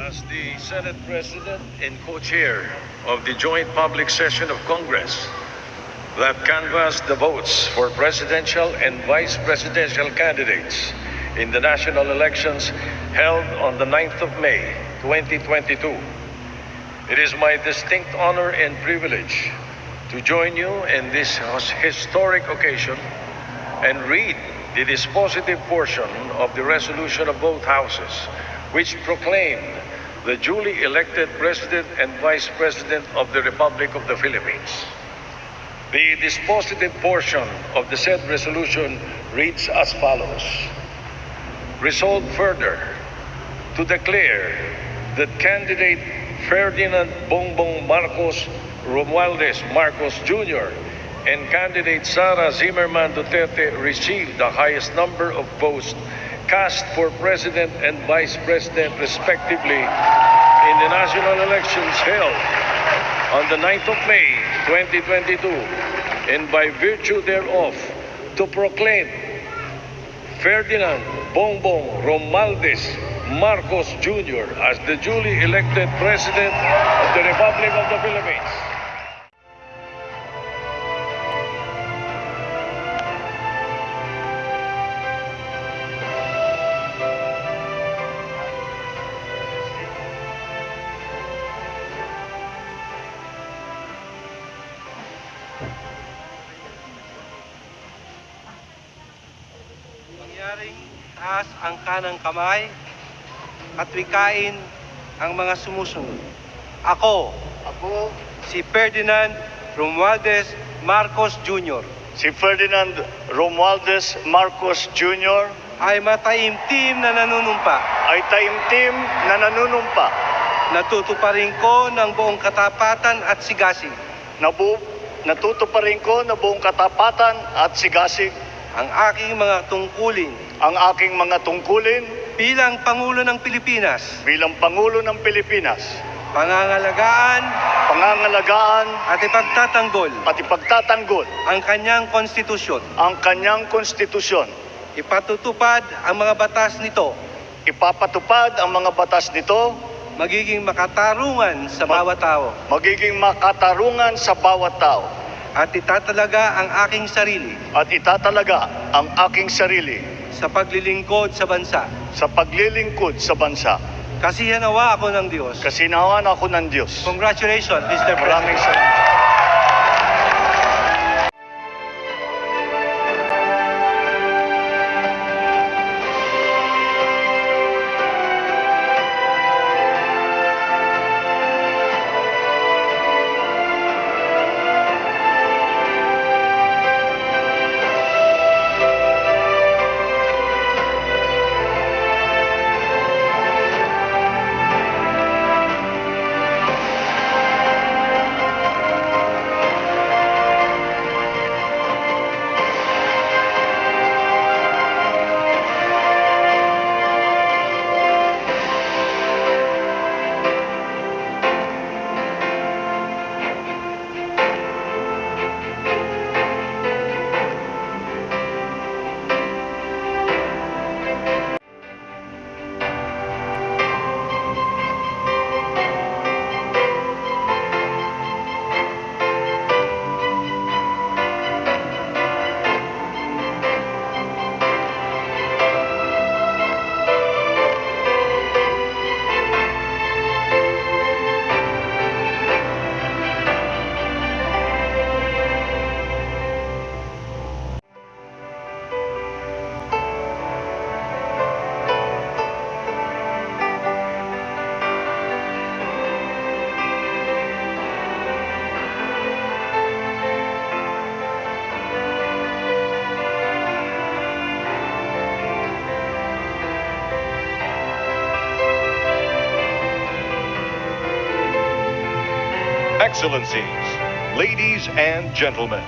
As the Senate President and co-chair of the joint public session of Congress that canvassed the votes for presidential and vice presidential candidates in the national elections held on the 9th of May, 2022, it is my distinct honor and privilege to join you in this historic occasion and read the dispositive portion of the resolution of both houses, which proclaimed the duly elected President and Vice President of the Republic of the Philippines. The dispositive portion of the said resolution reads as follows. Resolved further to declare that candidate Ferdinand Bongbong Marcos Romualdez Marcos Jr. and candidate Sara Zimmerman Duterte received the highest number of votes cast for President and Vice President respectively in the national elections held on the 9th of May, 2022, and by virtue thereof to proclaim Ferdinand Bongbong Romualdez Marcos Jr. as the duly elected President of the Republic of the Philippines. Mangyaring taas ang kanang kamay at wikain ang mga sumusunod. Ako, si Ferdinand Romualdez Marcos Jr. Si Ferdinand Romualdez Marcos Jr. ay mataimtim na nanunumpa. Natutuparin ko ng buong katapatan at sigasig. Natutuparin ko na buong katapatan at sigasig Ang aking mga tungkulin bilang Pangulo ng Pilipinas. Pangangalagaan at ipagtatanggol ang kanyang konstitusyon. Ipatutupad ang mga batas nito. Magiging makatarungan sa bawat tao. At itatalaga ang aking sarili sa paglilingkod sa bansa. Kasihanawa ako ng Diyos. Congratulations, Mr. President. Maraming salamat. Excellencies, ladies and gentlemen,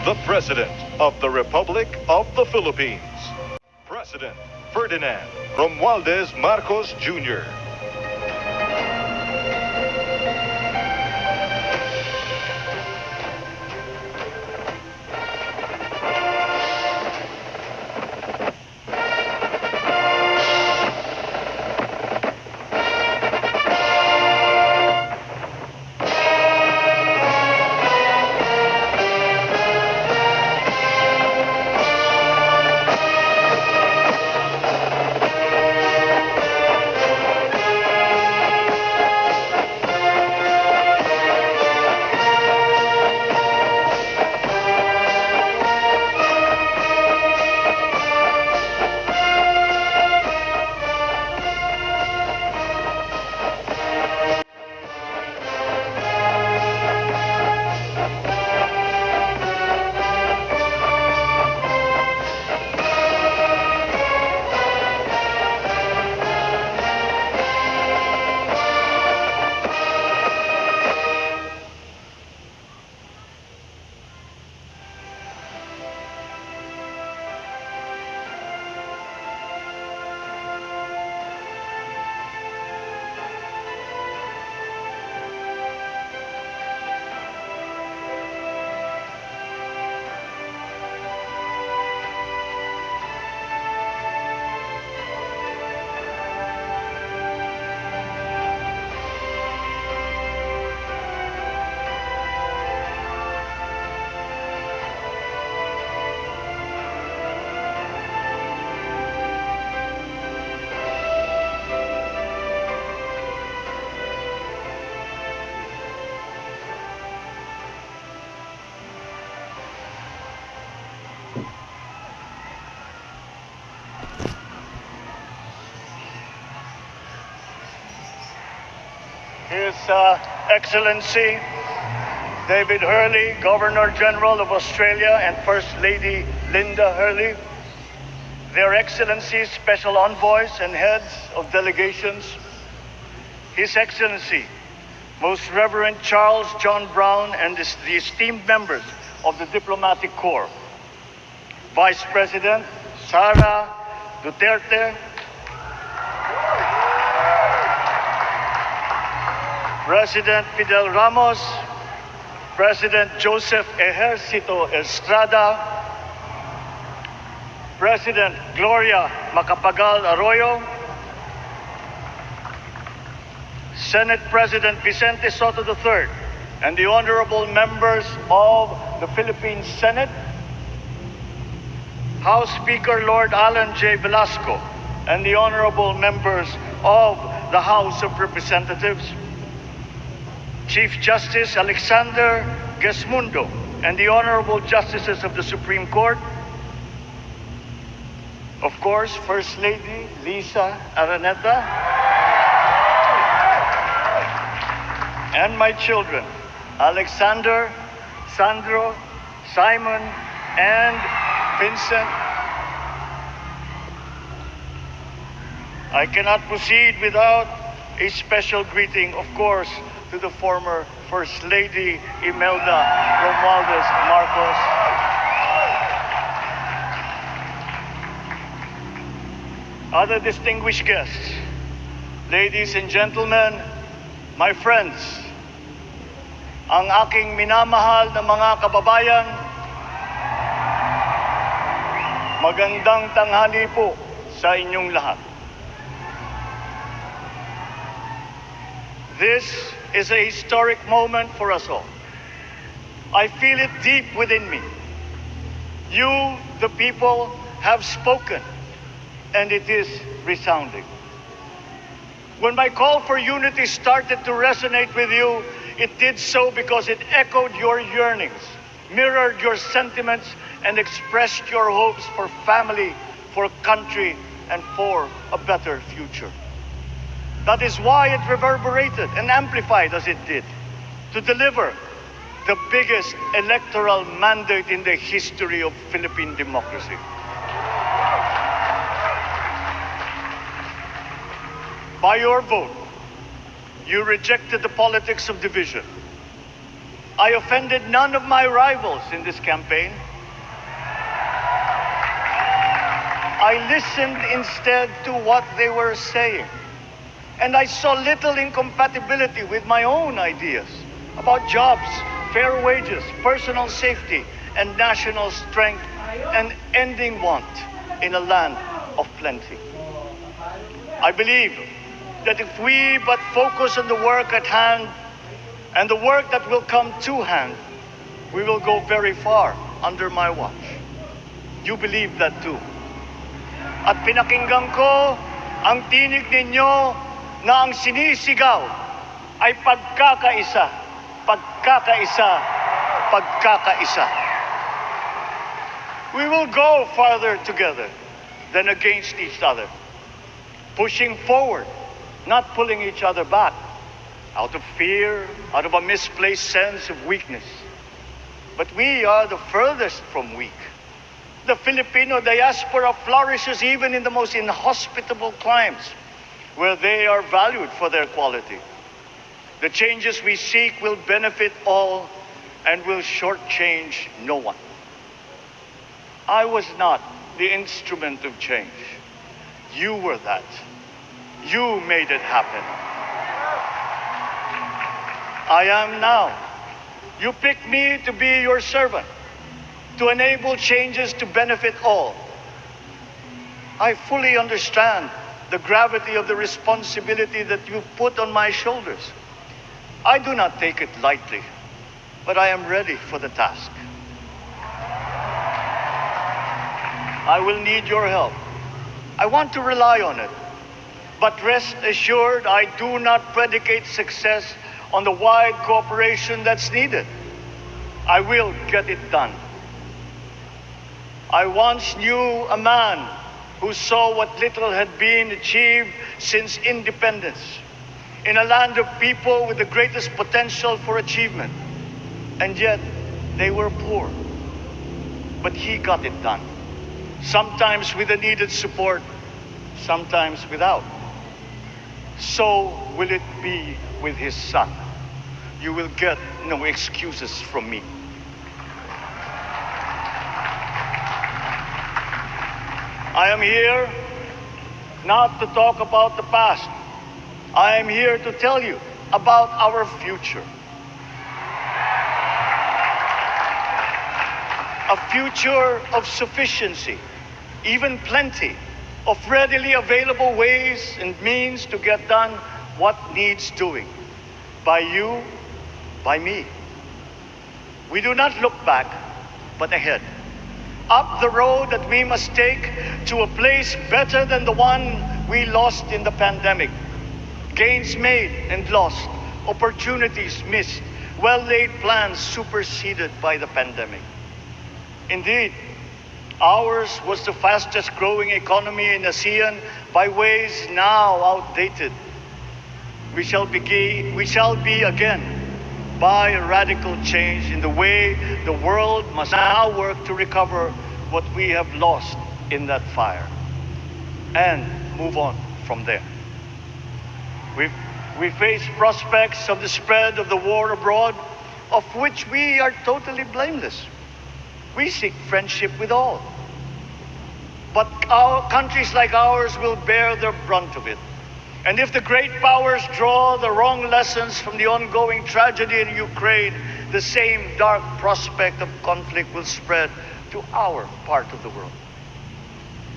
the President of the Republic of the Philippines, President Ferdinan Romualdez Marcos Jr. Excellency David Hurley, Governor General of Australia, and First Lady Linda Hurley, Their Excellencies, Special Envoys, and Heads of Delegations, His Excellency, Most Reverend Charles John Brown, and the esteemed members of the Diplomatic Corps, Vice President Sara Duterte, President Fidel Ramos, President Joseph Ejercito Estrada, President Gloria Macapagal Arroyo, Senate President Vicente Soto III, and the honorable members of the Philippine Senate, House Speaker Lord Alan J. Velasco, and the honorable members of the House of Representatives, Chief Justice Alexander Gesmundo, and the honorable justices of the Supreme Court, of course, First Lady Lisa Araneta, and my children, Alexander, Sandro, Simon, and Vincent. I cannot proceed without a special greeting, of course, to the former First Lady Imelda Romualdez Marcos, other distinguished guests, ladies and gentlemen, my friends, ang aking minamahal na mga kababayan, magandang tanghali po sa inyong lahat. This is a historic moment for us all. I feel it deep within me. You, the people, have spoken, and it is resounding. When my call for unity started to resonate with you, it did so because it echoed your yearnings, mirrored your sentiments, and expressed your hopes for family, for country, and for a better future. That is why it reverberated and amplified as it did, to deliver the biggest electoral mandate in the history of Philippine democracy. By your vote, you rejected the politics of division. I offended none of my rivals in this campaign. I listened instead to what they were saying. And I saw little incompatibility with my own ideas about jobs, fair wages, personal safety, and national strength, and ending want in a land of plenty. I believe that if we but focus on the work at hand and the work that will come to hand, we will go very far under my watch. You believe that too. At pinakinggan ko ang tinig ninyo na ang sinisigaw ay pagkakaisa, pagkakaisa, pagkakaisa. We will go farther together than against each other, pushing forward, not pulling each other back, out of fear, out of a misplaced sense of weakness. But we are the furthest from weak. The Filipino diaspora flourishes even in the most inhospitable climes, where they are valued for their quality. The changes we seek will benefit all and will shortchange no one. I was not the instrument of change. You were that. You made it happen. I am now. You picked me to be your servant, to enable changes to benefit all. I fully understand the gravity of the responsibility that you put on my shoulders. I do not take it lightly, but I am ready for the task. I will need your help. I want to rely on it. But rest assured, I do not predicate success on the wide cooperation that's needed. I will get it done. I once knew a man who saw what little had been achieved since independence. in a land of people with the greatest potential for achievement. And yet, they were poor. But he got it done. Sometimes with the needed support, sometimes without. So will it be with his son. You will get no excuses from me. I am here not to talk about the past. I am here to tell you about our future. A future of sufficiency, even plenty, of readily available ways and means to get done what needs doing. By you, by me. We do not look back, but ahead. Up the road that we must take to a place better than the one we lost in the pandemic. Gains made and lost, opportunities missed, well-laid plans superseded by the pandemic. Indeed, ours was the fastest growing economy in ASEAN by ways now outdated. We shall be again by a radical change in the way the world must now work to recover what we have lost in that fire and move on from there. We face prospects of the spread of the war abroad, of which we are totally blameless. We seek friendship with all. But our countries like ours will bear the brunt of it. And if the great powers draw the wrong lessons from the ongoing tragedy in Ukraine, the same dark prospect of conflict will spread to our part of the world.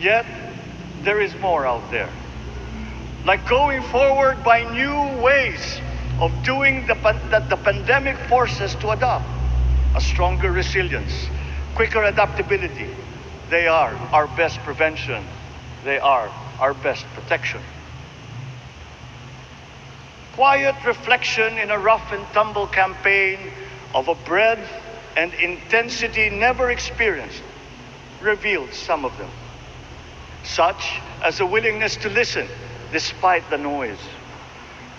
Yet, there is more out there. Like going forward by new ways of doing that the pandemic forces to adopt. A stronger resilience, quicker adaptability. They are our best prevention. They are our best protection. Quiet reflection in a rough and tumble campaign of a breadth and intensity never experienced revealed some of them, such as a willingness to listen despite the noise,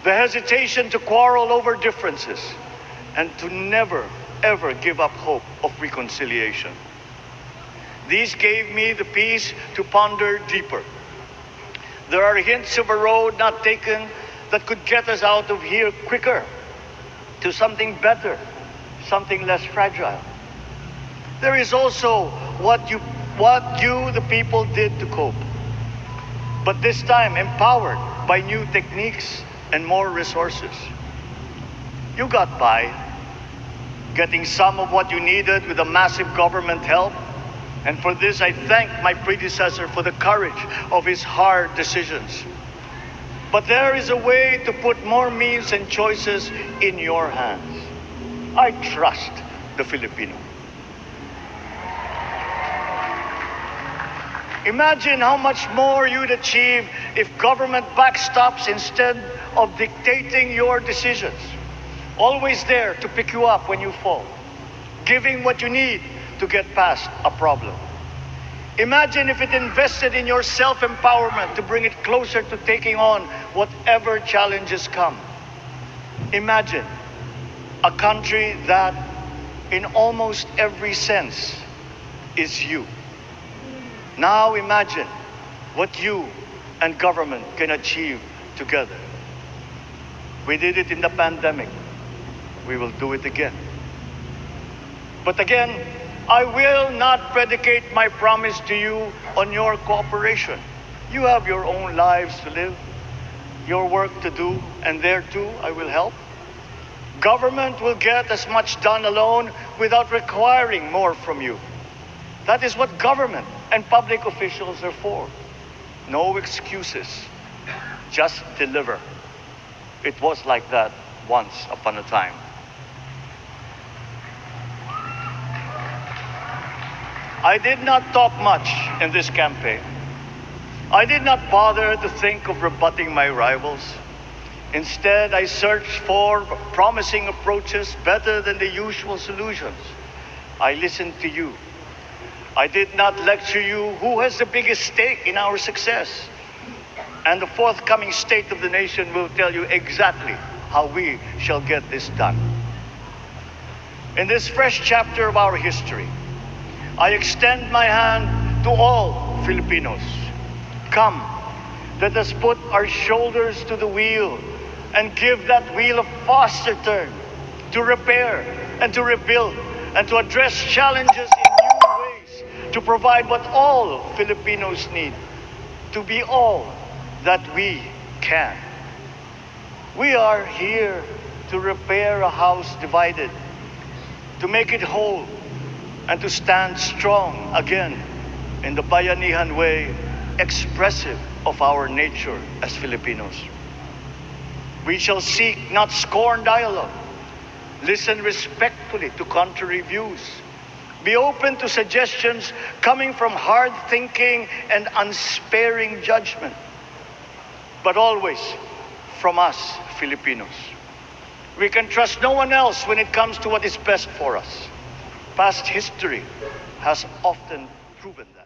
the hesitation to quarrel over differences, and to never, ever give up hope of reconciliation. These gave me the peace to ponder deeper. There are hints of a road not taken that could get us out of here quicker to something better, something less fragile. There is also what you, the people, did to cope. But this time empowered by new techniques and more resources. You got by, getting some of what you needed with a massive government help. And for this, I thank my predecessor for the courage of his hard decisions. But there is a way to put more means and choices in your hands. I trust the Filipino. Imagine how much more you'd achieve if government backstops instead of dictating your decisions. Always there to pick you up when you fall. Giving what you need to get past a problem. Imagine if it invested in your self-empowerment to bring it closer to taking on whatever challenges come. Imagine a country that, in almost every sense, is you. Now imagine what you and government can achieve together. We did it in the pandemic. We will do it again. But again, I will not predicate my promise to you on your cooperation. You have your own lives to live, your work to do, and there too I will help. Government will get as much done alone without requiring more from you. That is what government and public officials are for. No excuses, just deliver. It was like that once upon a time. I did not talk much in this campaign. I did not bother to think of rebutting my rivals. Instead, I searched for promising approaches better than the usual solutions. I listened to you. I did not lecture you who has the biggest stake in our success. And the forthcoming State of the Nation will tell you exactly how we shall get this done. In this fresh chapter of our history, I extend my hand to all Filipinos. Come, let us put our shoulders to the wheel and give that wheel a faster turn to repair and to rebuild and to address challenges in new ways, to provide what all Filipinos need, to be all that we can. We are here to repair a house divided, to make it whole, and to stand strong again in the bayanihan way, expressive of our nature as Filipinos. We shall seek, not scorn, dialogue. Listen respectfully to contrary views. Be open to suggestions coming from hard thinking and unsparing judgment. But always from us, Filipinos. We can trust no one else when it comes to what is best for us. Past history has often proven that.